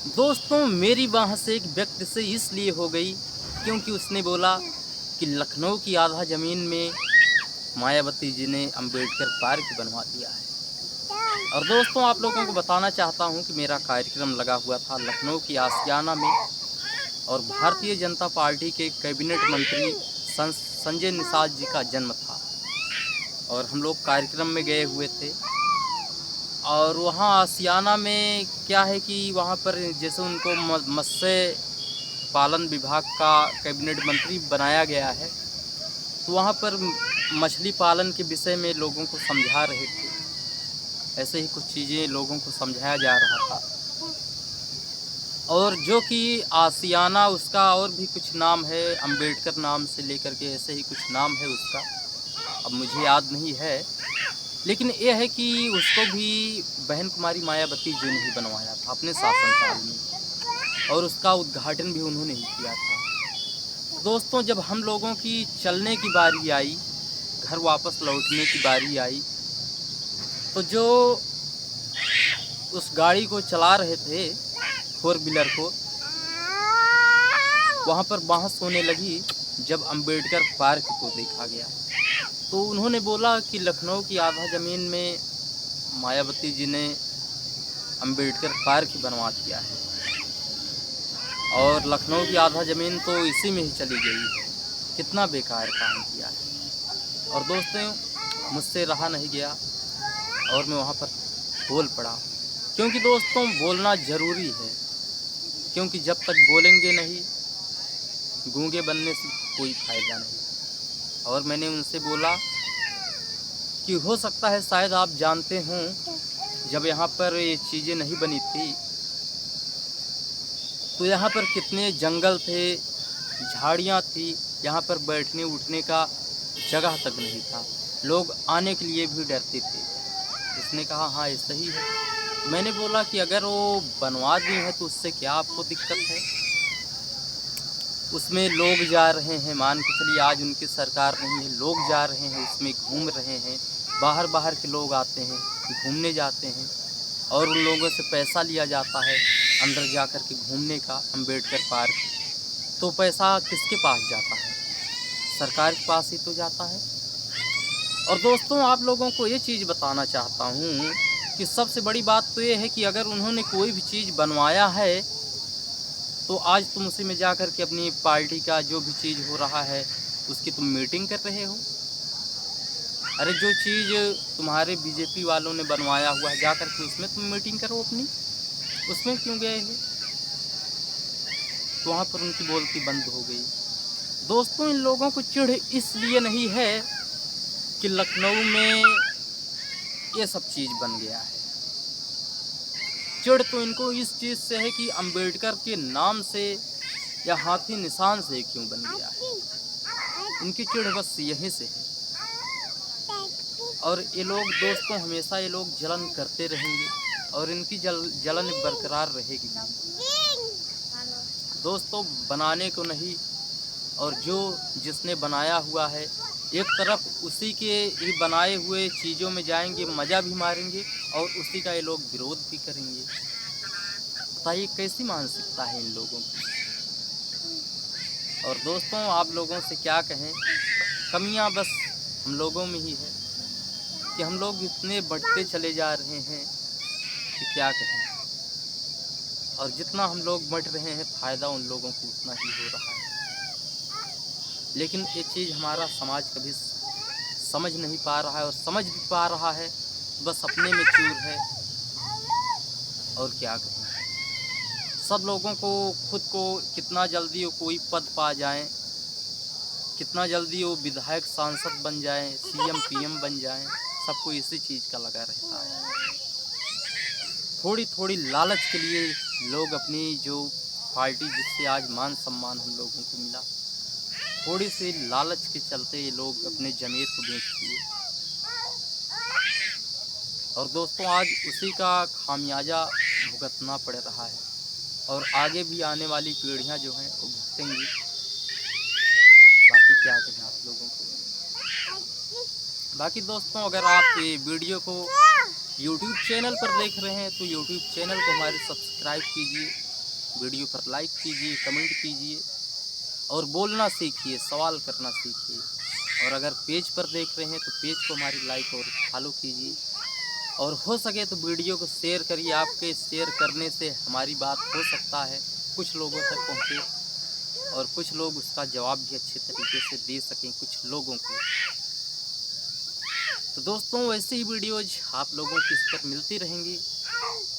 दोस्तों मेरी बहस एक व्यक्ति से इसलिए हो गई क्योंकि उसने बोला कि लखनऊ की आधा ज़मीन में मायावती जी ने अंबेडकर पार्क बनवा दिया है। और दोस्तों आप लोगों को बताना चाहता हूं कि मेरा कार्यक्रम लगा हुआ था लखनऊ की आशियाना में और भारतीय जनता पार्टी के कैबिनेट मंत्री संजय निषाद जी का जन्म था और हम लोग कार्यक्रम में गए हुए थे। और वहाँ आशियाना में क्या है कि वहाँ पर जैसे उनको मत्स्य पालन विभाग का कैबिनेट मंत्री बनाया गया है, तो वहाँ पर मछली पालन के विषय में लोगों को समझा रहे थे। ऐसे ही कुछ चीज़ें लोगों को समझाया जा रहा था। और जो कि आशियाना उसका और भी कुछ नाम है, अंबेडकर नाम से लेकर के ऐसे ही कुछ नाम है उसका, अब मुझे याद नहीं है। लेकिन यह है कि उसको भी बहन कुमारी मायावती जी ने ही बनवाया था अपने शासनकाल में और उसका उद्घाटन भी उन्होंने ही किया था। दोस्तों जब हम लोगों की चलने की बारी आई, घर वापस लौटने की बारी आई, तो जो उस गाड़ी को चला रहे थे, फोर व्हीलर को, वहाँ पर बहस होने लगी जब अंबेडकर पार्क को देखा गया। तो उन्होंने बोला कि लखनऊ की आधा ज़मीन में मायावती जी ने अंबेडकर पार्क ही बनवा दिया है और लखनऊ की आधा ज़मीन तो इसी में ही चली गई है। कितना बेकार काम किया है। और दोस्तों मुझसे रहा नहीं गया और मैं वहाँ पर बोल पड़ा, क्योंकि दोस्तों बोलना ज़रूरी है, क्योंकि जब तक बोलेंगे नहीं गूंगे बनने से कोई फ़ायदा नहीं। और मैंने उनसे बोला कि हो सकता है शायद आप जानते हों, जब यहाँ पर ये चीज़ें नहीं बनी थी तो यहाँ पर कितने जंगल थे, झाड़ियाँ थी, यहाँ पर बैठने उठने का जगह तक नहीं था, लोग आने के लिए भी डरते थे। उसने कहा हाँ ये सही है। मैंने बोला कि अगर वो बनवा दी है तो उससे क्या आपको दिक्कत है? उसमें लोग जा रहे हैं, मान के चलिए आज उनकी सरकार नहीं है, लोग जा रहे हैं, उसमें घूम रहे हैं, बाहर बाहर के लोग आते हैं, घूमने जाते हैं और उन लोगों से पैसा लिया जाता है अंदर जा कर के घूमने का अंबेडकर पार्क। तो पैसा किसके पास जाता है? सरकार के पास ही तो जाता है। और दोस्तों आप लोगों को ये चीज़ बताना चाहता हूँ कि सबसे बड़ी बात तो ये है कि अगर उन्होंने कोई भी चीज़ बनवाया है तो आज तुम उसी में जा कर के अपनी पार्टी का जो भी चीज़ हो रहा है उसकी तुम मीटिंग कर रहे हो। अरे जो चीज़ तुम्हारे बीजेपी वालों ने बनवाया हुआ है जा कर के उसमें तुम मीटिंग करो अपनी, उसमें क्यों गए हैं? तो वहाँ पर उनकी बोलती बंद हो गई। दोस्तों इन लोगों को चिढ़ इसलिए नहीं है कि लखनऊ में ये सब चीज़ बन गया है, चिढ़ तो इनको इस चीज़ से है कि अंबेडकर के नाम से या हाथी निशान से क्यों बन गया है। इनकी चिढ़ बस यहीं से है। और ये लोग दोस्तों हमेशा ये लोग जलन करते रहेंगे और इनकी जलन बरकरार रहेगी। दोस्तों बनाने को नहीं, और जो जिसने बनाया हुआ है एक तरफ उसी के ही बनाए हुए चीज़ों में जाएंगे, मज़ा भी मारेंगे और उसी का ये लोग विरोध भी करेंगे। बताइए कैसी मानसिकता है इन लोगों की। और दोस्तों आप लोगों से क्या कहें, कमियां बस हम लोगों में ही है कि हम लोग इतने बढ़ते चले जा रहे हैं कि क्या कहें। और जितना हम लोग बढ़ रहे हैं फ़ायदा उन लोगों को उतना ही हो रहा है। लेकिन ये चीज़ हमारा समाज कभी समझ नहीं पा रहा है, और समझ भी पा रहा है बस अपने में चूर है। और क्या कहें, सब लोगों को खुद को कितना जल्दी वो कोई पद पा जाएं, कितना जल्दी वो विधायक सांसद बन जाएं, सीएम पीएम बन जाएं, सबको इसी चीज़ का लगा रहता है। थोड़ी थोड़ी लालच के लिए लोग अपनी जो पार्टी जिससे आज मान सम्मान हम लोगों को मिला, थोड़ी सी लालच के चलते ये लोग अपने ज़मीर को बेच दिए। और दोस्तों आज उसी का खामियाजा भुगतना पड़ रहा है और आगे भी आने वाली पीढ़ियां जो हैं वो भुगतेंगी। बाकी क्या कहें आप लोगों को। बाकी दोस्तों अगर आप ये वीडियो को YouTube चैनल पर देख रहे हैं तो YouTube चैनल को हमारे सब्सक्राइब कीजिए वीडियो पर लाइक कीजिए, कमेंट कीजिए और बोलना सीखिए, सवाल करना सीखिए। और अगर पेज पर देख रहे हैं तो पेज को हमारी लाइक और फॉलो कीजिए और हो सके तो वीडियो को शेयर करिए। आपके शेयर करने से हमारी बात हो सकता है कुछ लोगों तक पहुँचे और कुछ लोग उसका जवाब भी अच्छे तरीके से दे सकें कुछ लोगों को। तो दोस्तों वैसे ही वीडियोज आप लोगों की इस पर मिलती रहेंगी।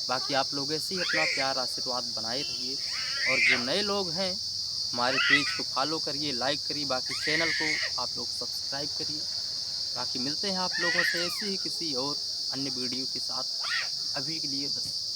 बाकी आप लोग ऐसे ही अपना प्यार आशीर्वाद बनाए रहिए और जो नए लोग हैं हमारे पेज को फॉलो करिए, लाइक करिए, बाकी चैनल को आप लोग सब्सक्राइब करिए। बाकी मिलते हैं आप लोगों से ऐसे ही किसी और अन्य वीडियो के साथ। अभी के लिए बस।